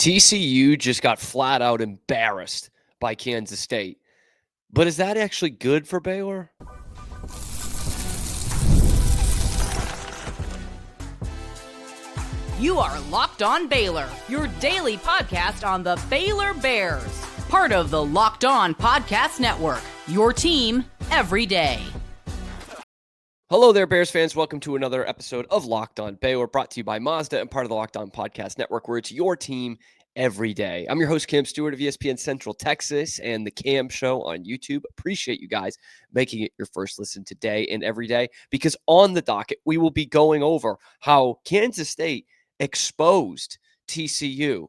TCU just got flat out embarrassed by Kansas State. But is that actually good for Baylor? You are Locked On Baylor, your daily podcast on the Baylor Bears. Part of the Locked On Podcast Network, your team every day. Hello there, Bears fans. Welcome to another episode of Locked On Baylor, brought to you by Mazda and part of the Locked On Podcast Network, where it's your team every day. I'm your host, Cam Stuart of ESPN Central Texas and the Cam Show on YouTube. Appreciate you guys making it your first listen today and every day, because on the docket, we will be going over how Kansas State exposed TCU.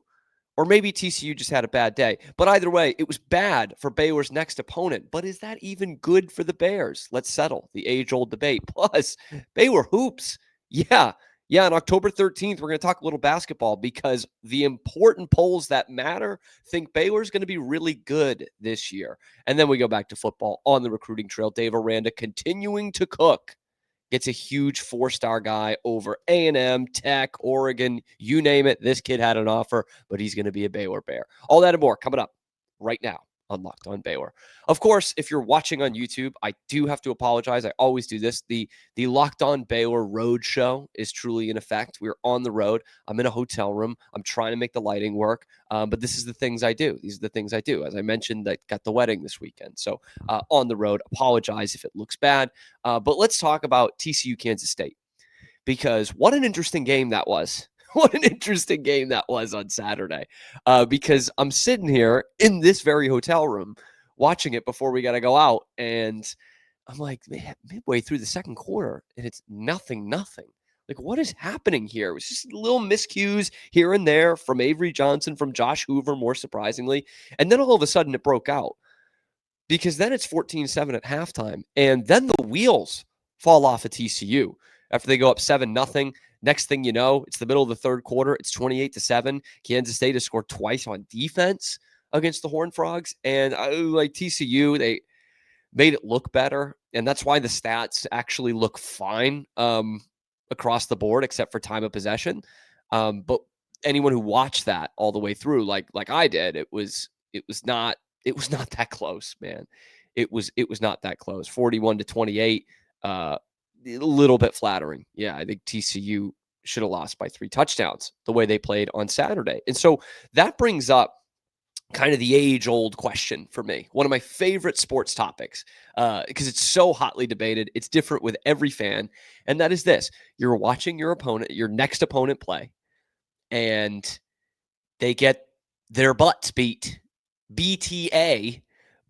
Or maybe TCU just had a bad day. But either way, it was bad for Baylor's next opponent. But is that even good for the Bears? Let's settle the age-old debate. Plus, Baylor hoops. Yeah, on October 13th, we're going to talk a little basketball because the important polls that matter think Baylor's going to be really good this year. And then we go back to football on the recruiting trail. Dave Aranda continuing to cook. Gets a huge four-star guy over A&M, Tech, Oregon, you name it. This kid had an offer, but he's going to be a Baylor Bear. All that and more coming up right now on Locked On Baylor. Of course, if you're watching on YouTube, I do have to apologize. I always do this. The Locked On Baylor Road Show is truly in effect. We're on the road. I'm in a hotel room. I'm trying to make the lighting work, but this is the things I do. These are the things I do. As I mentioned, I got the wedding this weekend. So on the road, apologize if it looks bad. But let's talk about TCU Kansas State, because what an interesting game that was. What an interesting game that was on Saturday, because I'm sitting here in this very hotel room watching it before we got to go out, and I'm like, man, midway through the second quarter, and it's nothing. Like, what is happening here? It was just little miscues here and there from Avery Johnson, from Josh Hoover, more surprisingly, and then all of a sudden it broke out, because then it's 14-7 at halftime, and then the wheels fall off of TCU after they go up 7-0. Next thing you know, it's the middle of the third quarter. It's 28-7. Kansas State has scored twice on defense against the Horned Frogs. And like TCU, they made it look better. And that's why the stats actually look fine across the board, except for time of possession. But anyone who watched that all the way through, like I did, it was not that close, man. It was not that close. 41-28. A little bit flattering. Yeah, I think TCU should have lost by 3 touchdowns the way they played on Saturday. And so that brings up kind of the age-old question for me, one of my favorite sports topics, because it's so hotly debated. It's different with every fan, and that is this. You're watching your next opponent play, and they get their butts beat, BTA,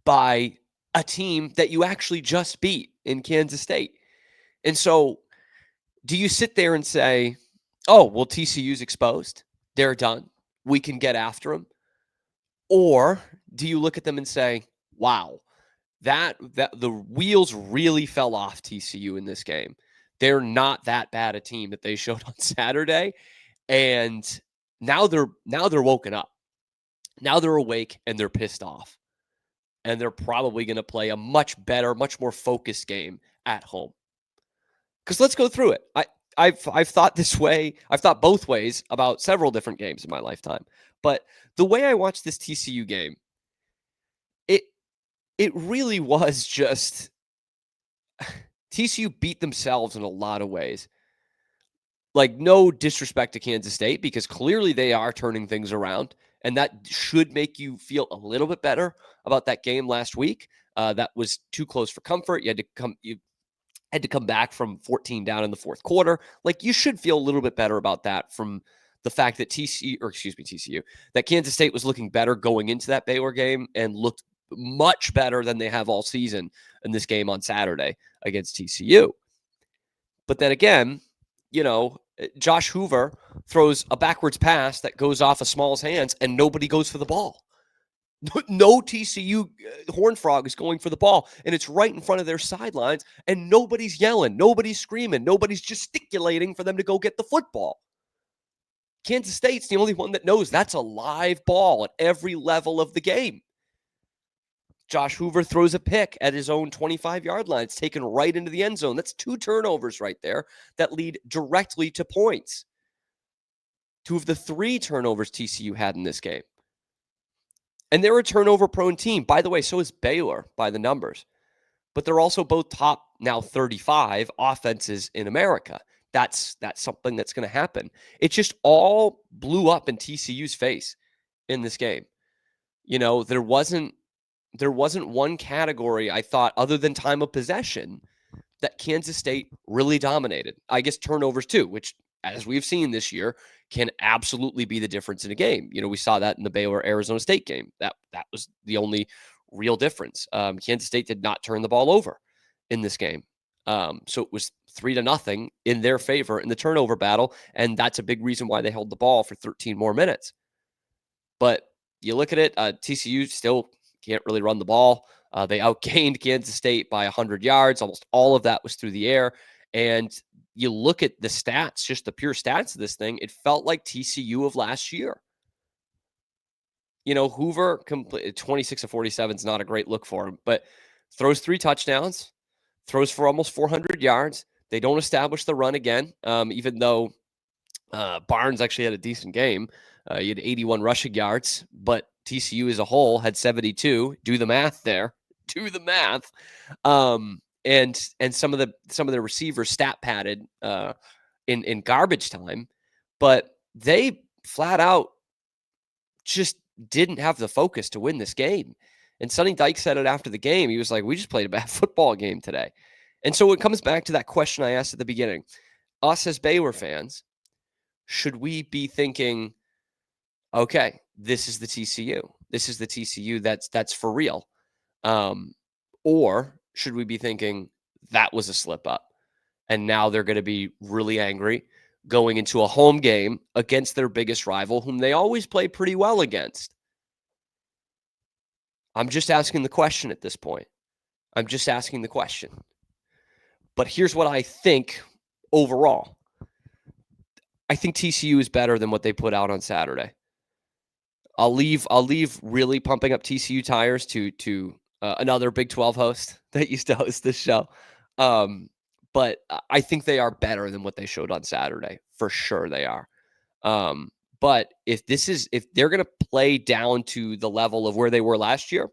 by a team that you actually just beat in Kansas State. And so do you sit there and say, oh, well, TCU's exposed. They're done. We can get after them. Or do you look at them and say, wow, that the wheels really fell off TCU in this game. They're not that bad a team that they showed on Saturday. And now they're woken up. Now they're awake and they're pissed off. And they're probably going to play a much better, much more focused game at home. Because let's go through it. I've thought this way. I've thought both ways about several different games in my lifetime. But the way I watched this TCU game, it really was just TCU beat themselves in a lot of ways. Like, no disrespect to Kansas State, because clearly they are turning things around, and that should make you feel a little bit better about that game last week. That was too close for comfort. You had to come back from 14 down in the fourth quarter. Like, you should feel a little bit better about that from the fact that TCU, that Kansas State was looking better going into that Baylor game and looked much better than they have all season in this game on Saturday against TCU. But then again, Josh Hoover throws a backwards pass that goes off of Small's hands and nobody goes for the ball. No TCU Horned Frog is going for the ball, and it's right in front of their sidelines, and nobody's yelling, nobody's screaming, nobody's gesticulating for them to go get the football. Kansas State's the only one that knows that's a live ball at every level of the game. Josh Hoover throws a pick at his own 25-yard line. It's taken right into the end zone. That's 2 turnovers right there that lead directly to points. 2 of the 3 turnovers TCU had in this game. And they're a turnover-prone team. By the way, so is Baylor by the numbers. But they're also both top now 35 offenses in America. That's something that's going to happen. It just all blew up in TCU's face in this game. There wasn't one category I thought other than time of possession that Kansas State really dominated. I guess turnovers too, which as we've seen this year can absolutely be the difference in a game. We saw that in the Baylor Arizona State game. That was the only real difference. Kansas State did not turn the ball over in this game. So it was 3-0 in their favor in the turnover battle. And that's a big reason why they held the ball for 13 more minutes. But you look at it, TCU still can't really run the ball. They outgained Kansas State by 100 yards. Almost all of that was through the air. And you look at the stats, just the pure stats of this thing, it felt like TCU of last year. Hoover, 26 of 47 is not a great look for him, but throws 3 touchdowns, throws for almost 400 yards. They don't establish the run again, even though Barnes actually had a decent game. He had 81 rushing yards, but TCU as a whole had 72. Do the math there. Do the math. And some of the receivers stat padded in garbage time, but they flat out just didn't have the focus to win this game. And Sonny Dykes said it after the game. He was like, we just played a bad football game today. And so it comes back to that question I asked at the beginning. Us as Baylor fans, should we be thinking, okay, this is the TCU. This is the TCU that's for real. Or should we be thinking that was a slip up and now they're going to be really angry going into a home game against their biggest rival, whom they always play pretty well against? I'm just asking the question at this point. I'm just asking the question. But here's what I think overall. I think TCU is better than what they put out on Saturday. I'll leave really pumping up TCU tires to another Big 12 host that used to host this show. But I think they are better than what they showed on Saturday. For sure they are. But if they're going to play down to the level of where they were last year,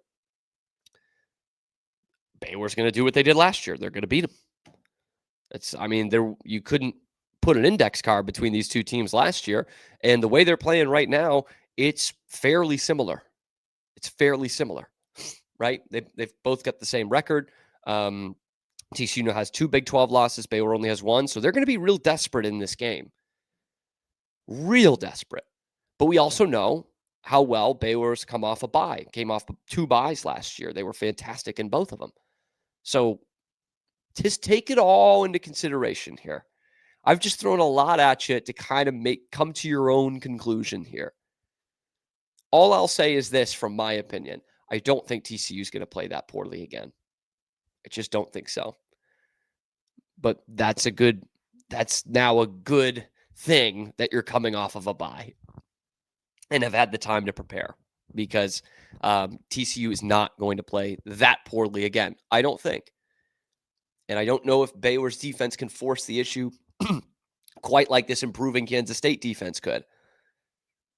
Baylor's going to do what they did last year. They're going to beat them. You couldn't put an index card between these two teams last year, and the way they're playing right now, it's fairly similar. It's fairly similar, right? They've both got the same record. TCU now has 2 Big 12 losses. Baylor only has 1, so they're going to be real desperate in this game. Real desperate. But we also know how well Baylor's come off a bye. Came off 2 byes last year. They were fantastic in both of them. So just take it all into consideration here. I've just thrown a lot at you to kind of come to your own conclusion here. All I'll say is this, from my opinion. I don't think TCU is going to play that poorly again. I just don't think so. But that's now a good thing that you're coming off of a bye and have had the time to prepare, because TCU is not going to play that poorly again, I don't think. And I don't know if Baylor's defense can force the issue quite like this improving Kansas State defense could.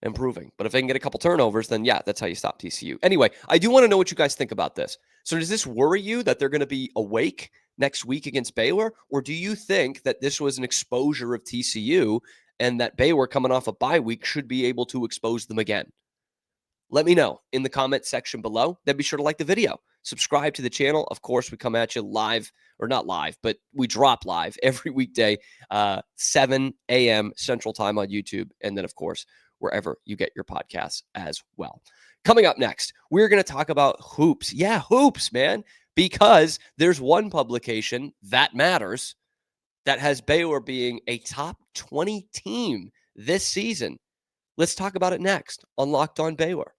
But if they can get a couple turnovers, then yeah, that's how you stop TCU. Anyway, I do want to know what you guys think about this. So does this worry you that they're going to be awake next week against Baylor? Or do you think that this was an exposure of TCU and that Baylor, coming off a bye week, should be able to expose them again? Let me know in the comment section below. Then be sure to like the video. Subscribe to the channel. Of course, we come at you live, or not live, but we drop live every weekday, 7 a.m. Central Time on YouTube. And then, of course, wherever you get your podcasts as well. Coming up next, we're going to talk about hoops. Yeah, hoops, man, because there's one publication that matters that has Baylor being a top 20 team this season. Let's talk about it next on Locked On Baylor.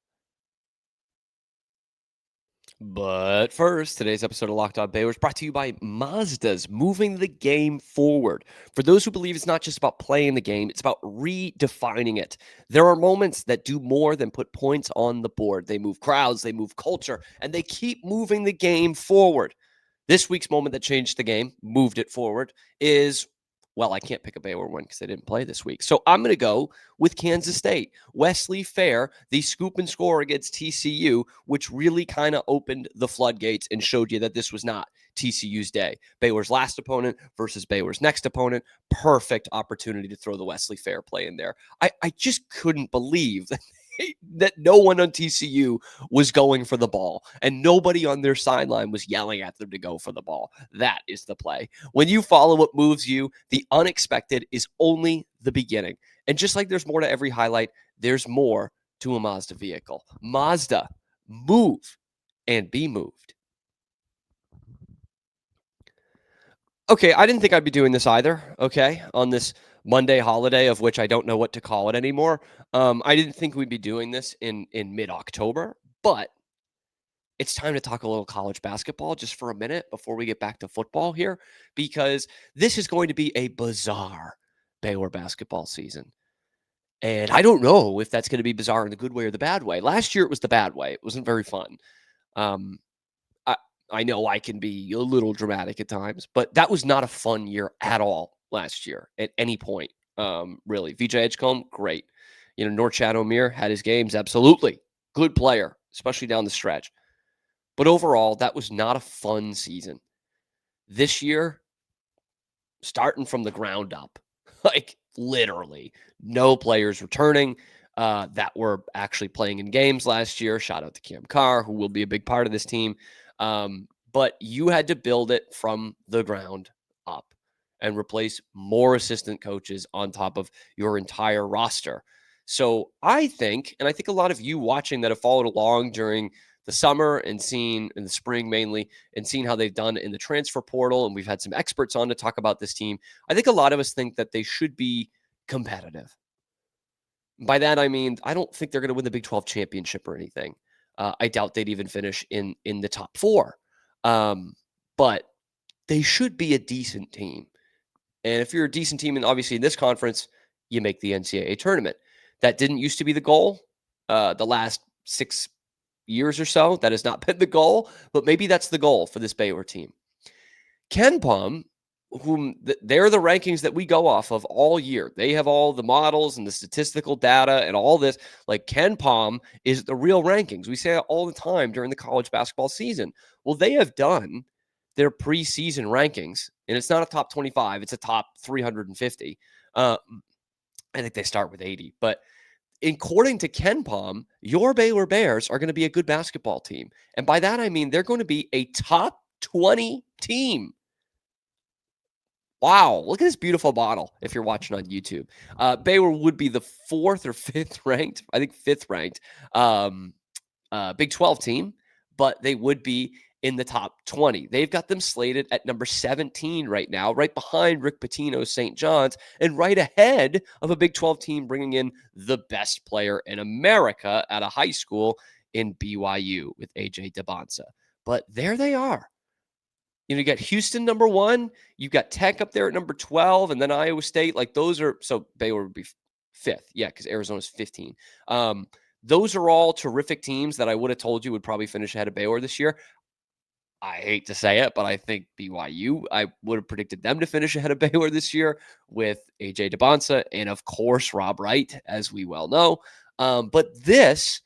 But first, today's episode of Locked On Baylor is brought to you by Mazda's, moving the game forward. For those who believe it's not just about playing the game, it's about redefining it. There are moments that do more than put points on the board. They move crowds, they move culture, and they keep moving the game forward. This week's moment that changed the game, moved it forward, is Well, I can't pick a Baylor one because they didn't play this week. So I'm going to go with Kansas State. Wesley Fair, the scoop and score against TCU, which really kind of opened the floodgates and showed you that this was not TCU's day. Baylor's last opponent versus Baylor's next opponent. Perfect opportunity to throw the Wesley Fair play in there. I just couldn't believe that no one on TCU was going for the ball and nobody on their sideline was yelling at them to go for the ball. That is the play. When you follow what moves you, the unexpected is only the beginning. And just like there's more to every highlight, there's more to a Mazda vehicle. Mazda, move and be moved. Okay, I didn't think I'd be doing this either, okay, on this Monday holiday, of which I don't know what to call it anymore. I didn't think we'd be doing this in mid-October, but it's time to talk a little college basketball just for a minute before we get back to football here, because this is going to be a bizarre Baylor basketball season. And I don't know if that's going to be bizarre in the good way or the bad way. Last year, it was the bad way. It wasn't very fun. Um, I, I know I can be a little dramatic at times, but that was not a fun year at all last year at any point. Really. VJ Edgecombe, great. Norchad Omier had his games. Absolutely. Good player, especially down the stretch. But overall, that was not a fun season. This year, starting from the ground up, like literally no players returning that were actually playing in games last year. Shout out to Cam Carr, who will be a big part of this team. But you had to build it from the ground up and replace more assistant coaches on top of your entire roster. So I think a lot of you watching that have followed along during the summer and seen in the spring mainly and seen how they've done in the transfer portal. And we've had some experts on to talk about this team. I think a lot of us think that they should be competitive. By that, I mean, I don't think they're going to win the Big 12 championship or anything. I doubt they'd even finish in the top four. But they should be a decent team. And if you're a decent team, and obviously in this conference, you make the NCAA tournament. That didn't used to be the goal. The last 6 years or so, that has not been the goal, but maybe that's the goal for this Baylor team. KenPom, whom they're the rankings that we go off of all year. They have all the models and the statistical data and all this. Like KenPom is the real rankings. We say it all the time during the college basketball season. Well, they have done their preseason rankings, and it's not a top 25, it's a top 350. I think they start with 80, but according to KenPom, your Baylor Bears are going to be a good basketball team. And by that, I mean they're going to be a top 20 team. Wow, look at this beautiful bottle if you're watching on YouTube. Baylor would be the 4th or 5th ranked, I think 5th ranked Big 12 team, but they would be in the top 20. They've got them slated at number 17 right now, right behind Rick Pitino's St. John's, and right ahead of a Big 12 team bringing in the best player in America at a high school in BYU with AJ Debonsa. But there they are. You got Houston number 1, you've got Tech up there at number 12, and then Iowa State. Like those are, so Baylor would be 5th. Yeah, because Arizona's 15. Those are all terrific teams that I would have told you would probably finish ahead of Baylor this year. I hate to say it, but I think BYU, I would have predicted them to finish ahead of Baylor this year with AJ Debonsa and, of course, Rob Wright, as we well know. But this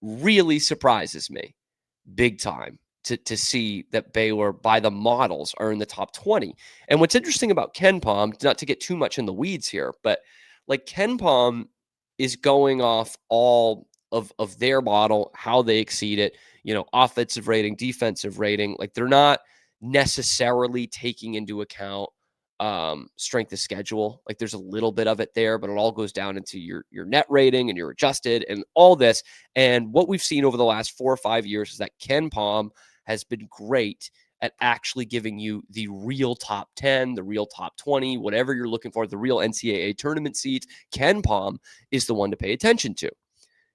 really surprises me big time to see that Baylor, by the models, are in the top 20. And what's interesting about KenPom, not to get too much in the weeds here, but like KenPom is going off all of their model, how they exceed it, offensive rating, defensive rating. Like they're not necessarily taking into account strength of schedule. Like there's a little bit of it there, but it all goes down into your net rating and your adjusted and all this. And what we've seen over the last 4 or 5 years is that KenPom has been great at actually giving you the real top 10, the real top 20, whatever you're looking for, the real NCAA tournament seeds. KenPom is the one to pay attention to.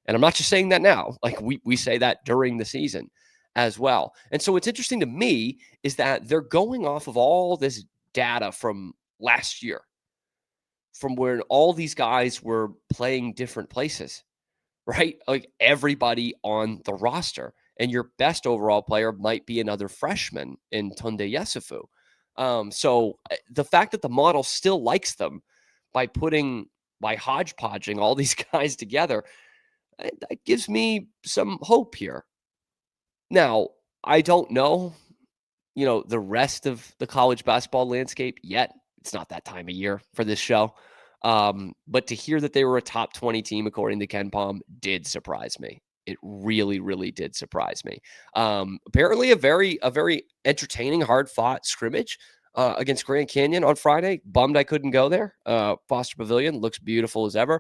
And I'm not just saying that now, like we say that during the season as well. And so what's interesting to me is that they're going off of all this data from last year, from where all these guys were playing different places, right? Like everybody on the roster. And your best overall player might be another freshman in Tunde Yesufu. So the fact that the model still likes them by hodgepodging all these guys together, that gives me some hope here. Now, I don't know, the rest of the college basketball landscape yet. It's not that time of year for this show. But to hear that they were a top 20 team, according to Ken Palm, did surprise me. It really, really did surprise me. Apparently a very entertaining, hard fought scrimmage against Grand Canyon on Friday. Bummed I couldn't go there. Foster Pavilion looks beautiful as ever.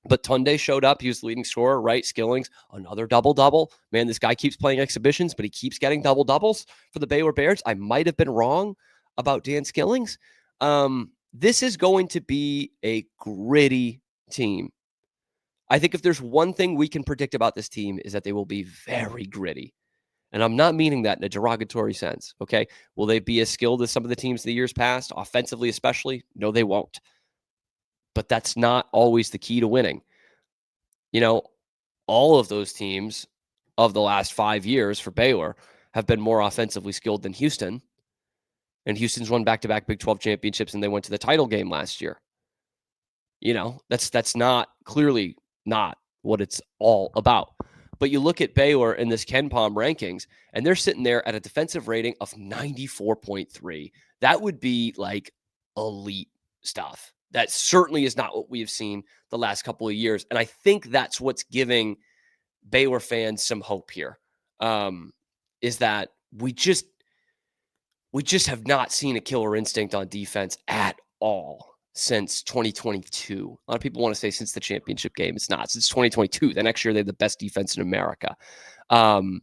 But Tunde showed up. He was the leading scorer, right? Skillings, another double-double. Man, this guy keeps playing exhibitions, but he keeps getting double-doubles for the Baylor Bears. I might have been wrong about Dan Skillings. This is going to be a gritty team. I think if there's one thing we can predict about this team is that they will be very gritty. And I'm not meaning that in a derogatory sense, okay? Will they be as skilled as some of the teams in the years past, offensively especially? No, they won't. But that's not always the key to winning. All of those teams of the last 5 years for Baylor have been more offensively skilled than Houston. And Houston's won back-to-back Big 12 championships, and they went to the title game last year. That's not clearly not what it's all about. But you look at Baylor in this Ken Palm rankings, and they're sitting there at a defensive rating of 94.3. That would be like elite stuff. That certainly is not what we have seen the last couple of years. And I think that's what's giving Baylor fans some hope here, is that we just have not seen a killer instinct on defense at all since 2022. A lot of people want to say since the championship game. It's not. Since 2022. The next year, they have the best defense in America. And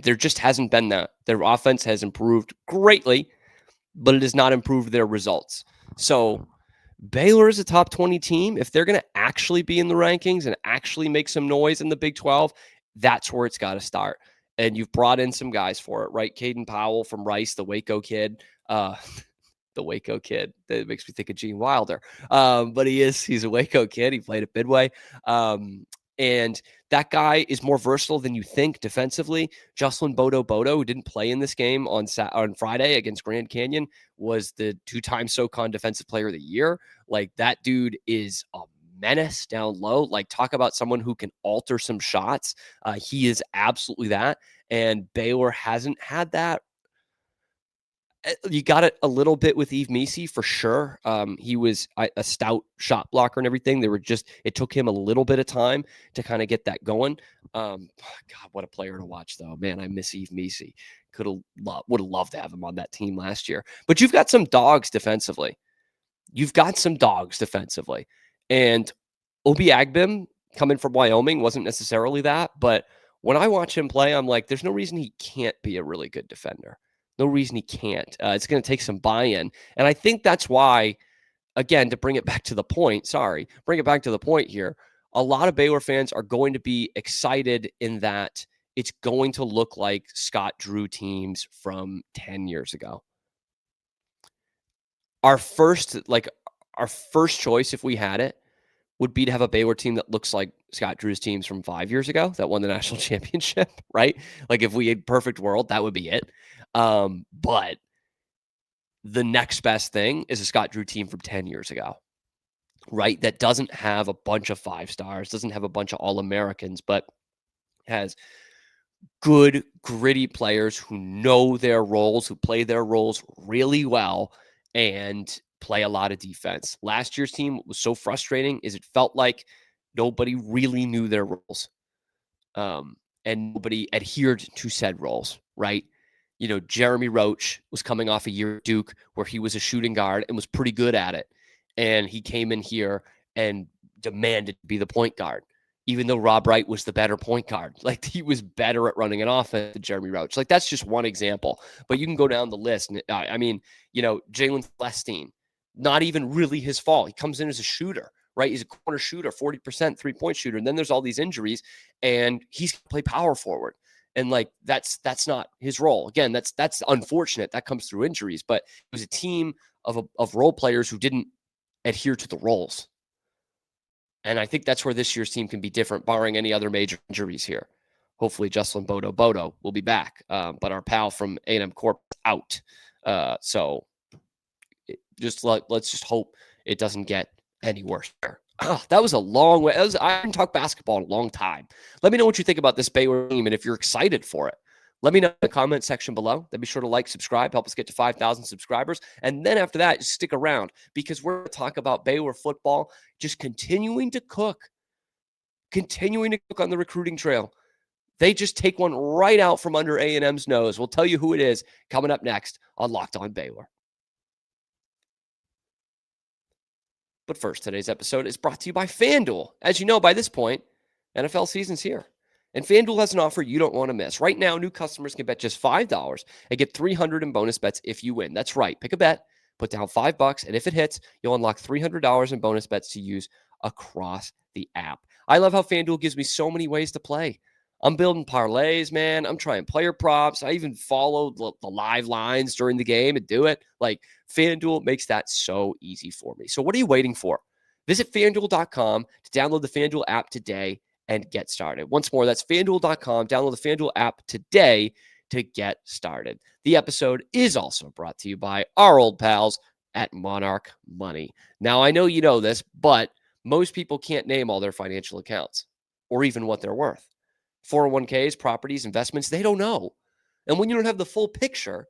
there just hasn't been that. Their offense has improved greatly, but it has not improved their results. So Baylor is a top 20 team. If they're going to actually be in the rankings and actually make some noise in the Big 12, that's where it's got to start. And you've brought in some guys for it, right? Caden Powell from Rice, the Waco kid. The Waco kid. That makes me think of Gene Wilder. But he's a Waco kid. He played at Midway. And that guy is more versatile than you think defensively. Jocelyn Bodo, who didn't play in this game on Friday against Grand Canyon, was the 2-time SoCon Defensive Player of the Year. Like, that dude is a menace down low. Like, talk about someone who can alter some shots. He is absolutely that. And Baylor hasn't had that. You got it a little bit with Yves Missi for sure. He was a stout shot blocker and everything. It took him a little bit of time to kind of get that going. God, what a player to watch though, man. I miss Yves Missi. Would have loved to have him on that team last year, but you've got some dogs defensively. And Obi Agbim coming from Wyoming wasn't necessarily that, but when I watch him play, I'm like, there's no reason he can't be a really good defender. No reason he can't. It's going to take some buy-in. And I think that's why, again, to bring it back to the point here, a lot of Baylor fans are going to be excited in that it's going to look like Scott Drew teams from 10 years ago. Our first choice, if we had it, would be to have a Baylor team that looks like Scott Drew's teams from 5 years ago that won the national championship, right? Like, if we had perfect world, that would be it. But the next best thing is a Scott Drew team from 10 years ago, right? That doesn't have a bunch of 5 stars, doesn't have a bunch of All-Americans, but has good, gritty players who know their roles, who play their roles really well, and play a lot of defense. Last year's team was so frustrating is it felt like nobody really knew their roles. And nobody adhered to said roles, right? Jeremy Roach was coming off a year at Duke where he was a shooting guard and was pretty good at it. And he came in here and demanded to be the point guard, even though Rob Wright was the better point guard. Like, he was better at running an offense than Jeremy Roach. Like, that's just one example. But you can go down the list. And Jalen Flestine, not even really his fault. He comes in as a shooter, right? He's a corner shooter, 40% three-point shooter. And then there's all these injuries, and he's going to play power forward. And like, that's not his role. Again, that's unfortunate. That comes through injuries, but it was a team of role players who didn't adhere to the roles. And I think that's where this year's team can be different, barring any other major injuries here. Hopefully, Jocelyn Bodo will be back. But our pal from A&M Corp out. So let's just hope it doesn't get any worse there. That was a long way. I haven't talked basketball in a long time. Let me know what you think about this Baylor team and if you're excited for it. Let me know in the comment section below. Then be sure to like, subscribe, help us get to 5,000 subscribers. And then after that, just stick around because we're going to talk about Baylor football just continuing to cook on the recruiting trail. They just take one right out from under A&M's nose. We'll tell you who it is coming up next on Locked On Baylor. But first, today's episode is brought to you by FanDuel. As you know, by this point, NFL season's here. And FanDuel has an offer you don't want to miss. Right now, new customers can bet just $5 and get $300 in bonus bets if you win. That's right. Pick a bet, put down $5, and if it hits, you'll unlock $300 in bonus bets to use across the app. I love how FanDuel gives me so many ways to play. I'm building parlays, man. I'm trying player props. I even follow the live lines during the game and do it. Like, FanDuel makes that so easy for me. So what are you waiting for? Visit FanDuel.com to download the FanDuel app today and get started. Once more, that's FanDuel.com. Download the FanDuel app today to get started. The episode is also brought to you by our old pals at Monarch Money. Now, I know you know this, but most people can't name all their financial accounts or even what they're worth. 401ks, properties, investments, they don't know. And when you don't have the full picture,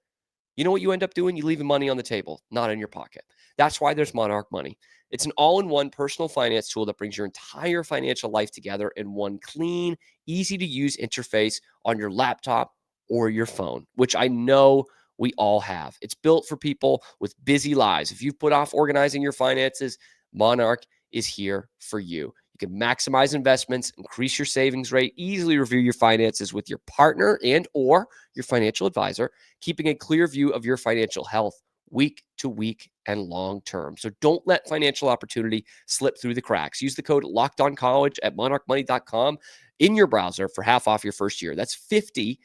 you know what you end up doing? You leave money on the table, not in your pocket. That's why there's Monarch Money. It's an all-in-one personal finance tool that brings your entire financial life together in one clean, easy-to-use interface on your laptop or your phone, which I know we all have. It's built for people with busy lives. If you've put off organizing your finances, Monarch is here for you. You can maximize investments, increase your savings rate, easily review your finances with your partner and or your financial advisor, keeping a clear view of your financial health week to week and long term. So don't let financial opportunity slip through the cracks. Use the code LOCKEDONCollege at monarchmoney.com in your browser for half off your first year. That's 50%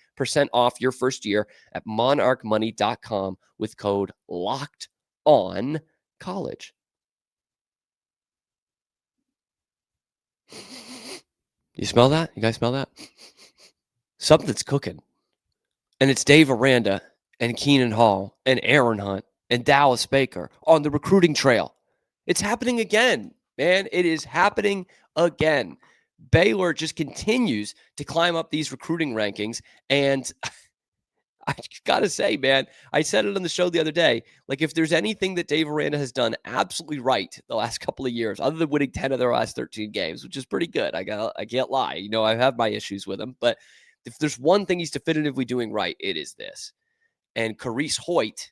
off your first year at monarchmoney.com with code LOCKEDONCollege. You smell that? You guys smell that? Something's cooking. And it's Dave Aranda and Keenan Hall and Aaron Hunt and Dallas Baker on the recruiting trail. It's happening again, man. It is happening again. Baylor just continues to climb up these recruiting rankings. And I got to say, man, I said it on the show the other day. Like, if there's anything that Dave Aranda has done absolutely right the last couple of years, other than winning 10 of their last 13 games, which is pretty good. I can't lie. You know, I have my issues with him. But if there's one thing he's definitively doing right, it is this. And Carice Hoyt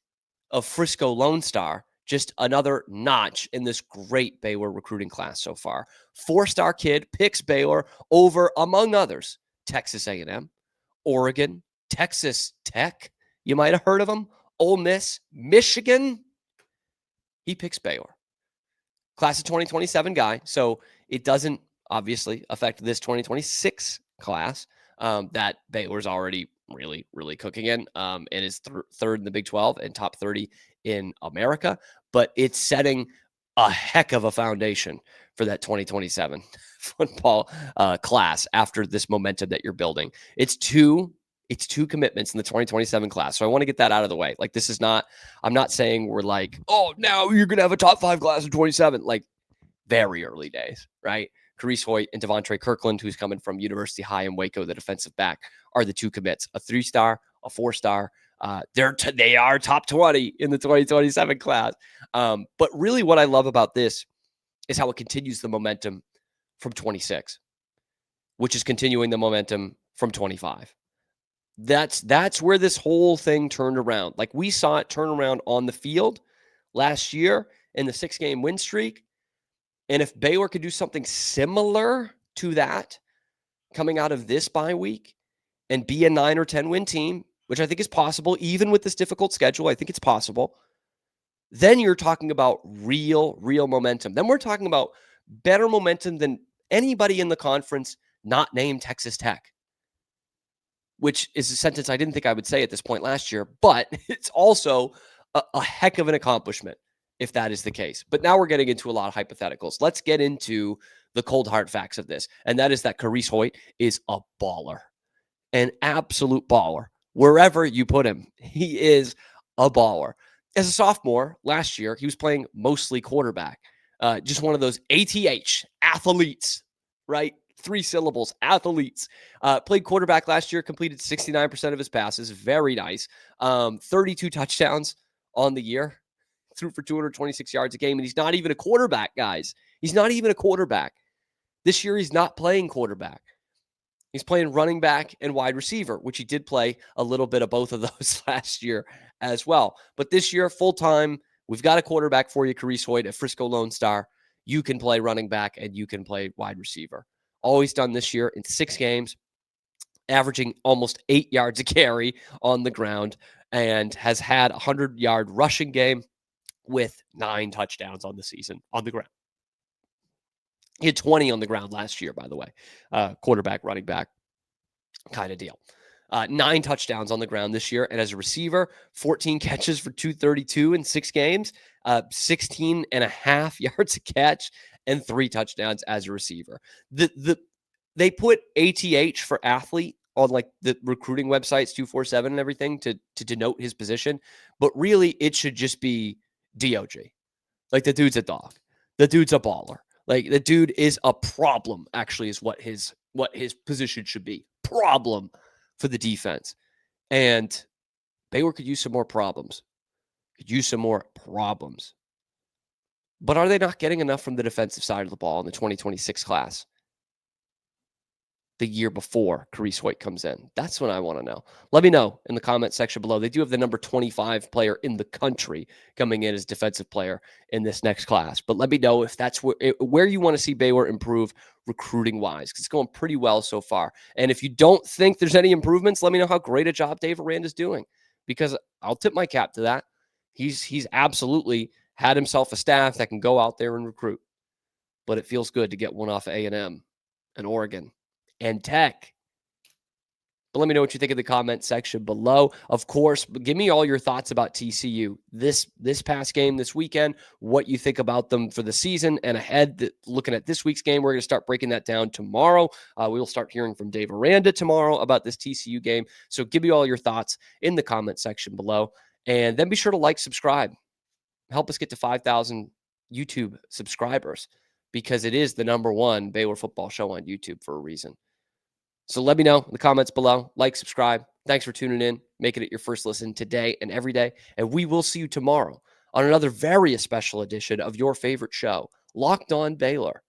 of Frisco Lone Star, just another notch in this great Baylor recruiting class so far. 4-star kid picks Baylor over, among others, Texas A&M, Oregon, Texas Tech, you might have heard of them, Ole Miss, Michigan. He picks Baylor. Class of 2027 guy, so it doesn't obviously affect this 2026 class that Baylor's already really, really cooking in and is third in the Big 12 and top 30 in America, but it's setting a heck of a foundation for that 2027 football class after this momentum that you're building. It's two commitments in the 2027 class. So I want to get that out of the way. Like, this is not, I'm not saying we're like, oh, now you're going to have a top 5 class in 27. Like, very early days, right? Carice Hoyt and Devontae Kirkland, who's coming from University High in Waco, the defensive back, are the two commits. A 3-star, a 4-star. They are top 20 in the 2027 class. But really what I love about this is how it continues the momentum from 26, which is continuing the momentum from 25. That's where this whole thing turned around. Like, we saw it turn around on the field last year in the 6-game win streak. And if Baylor could do something similar to that coming out of this bye week and be a 9 or 10 win team, which I think is possible, even with this difficult schedule, I think it's possible, then you're talking about real momentum. Then we're talking about better momentum than anybody in the conference not named Texas Tech, which is a sentence I didn't think I would say at this point last year, but it's also a heck of an accomplishment if that is the case. But now we're getting into a lot of hypotheticals. Let's get into the cold hard facts of this, and that is that Carice Hoyt is a baller. an absolute baller. Wherever you put him, he is a baller. As a sophomore last year, he was playing mostly quarterback. Just one of those ATH, athletes, right? 3 syllables, athletes. Played quarterback last year, completed 69% of his passes. Very nice. 32 touchdowns on the year. Threw for 226 yards a game. And he's not even a quarterback, guys. He's not even a quarterback. This year, he's not playing quarterback. He's playing running back and wide receiver, which he did play a little bit of both of those last year as well. But this year, full-time, we've got a quarterback for you, Carice Hoyt, a Frisco Lone Star. You can play running back and you can play wide receiver. All he's done this year in 6 games, averaging almost 8 yards a carry on the ground, and has had a 100-yard rushing game with 9 touchdowns on the season on the ground. He had 20 on the ground last year, by the way. Quarterback, running back kind of deal. 9 touchdowns on the ground this year. And as a receiver, 14 catches for 232 in 6 games, 16 and a half yards a catch, and 3 touchdowns as a receiver. They put ATH for athlete on like the recruiting websites, 247 and everything to denote his position. But really, it should just be DOG. Like, the dude's a dog. The dude's a baller. Like, the dude is a problem, actually, is what his position should be. Problem for the defense. And Baylor could use some more problems. But are they not getting enough from the defensive side of the ball in the 2026 class? The year before Carice Hoyt comes in. That's what I want to know. Let me know in the comment section below. They do have the number 25 player in the country coming in as defensive player in this next class. But let me know if that's where you want to see Baylor improve recruiting-wise, because it's going pretty well so far. And if you don't think there's any improvements, let me know how great a job Dave Aranda's doing, because I'll tip my cap to that. He's absolutely had himself a staff that can go out there and recruit. But it feels good to get one off A&M and Oregon and Tech. But let me know what you think in the comment section below. Of course, give me all your thoughts about TCU this past game this weekend, what you think about them for the season and ahead. Looking at this week's game, we're going to start breaking that down tomorrow. We will start hearing from Dave Aranda tomorrow about this TCU game. So give me all your thoughts in the comment section below. And then be sure to like, subscribe. Help us get to 5,000 YouTube subscribers, because it is the #1 Baylor football show on YouTube for a reason. So let me know in the comments below. Like, subscribe. Thanks for tuning in, making it your first listen today and every day. And we will see you tomorrow on another very special edition of your favorite show, Locked On Baylor.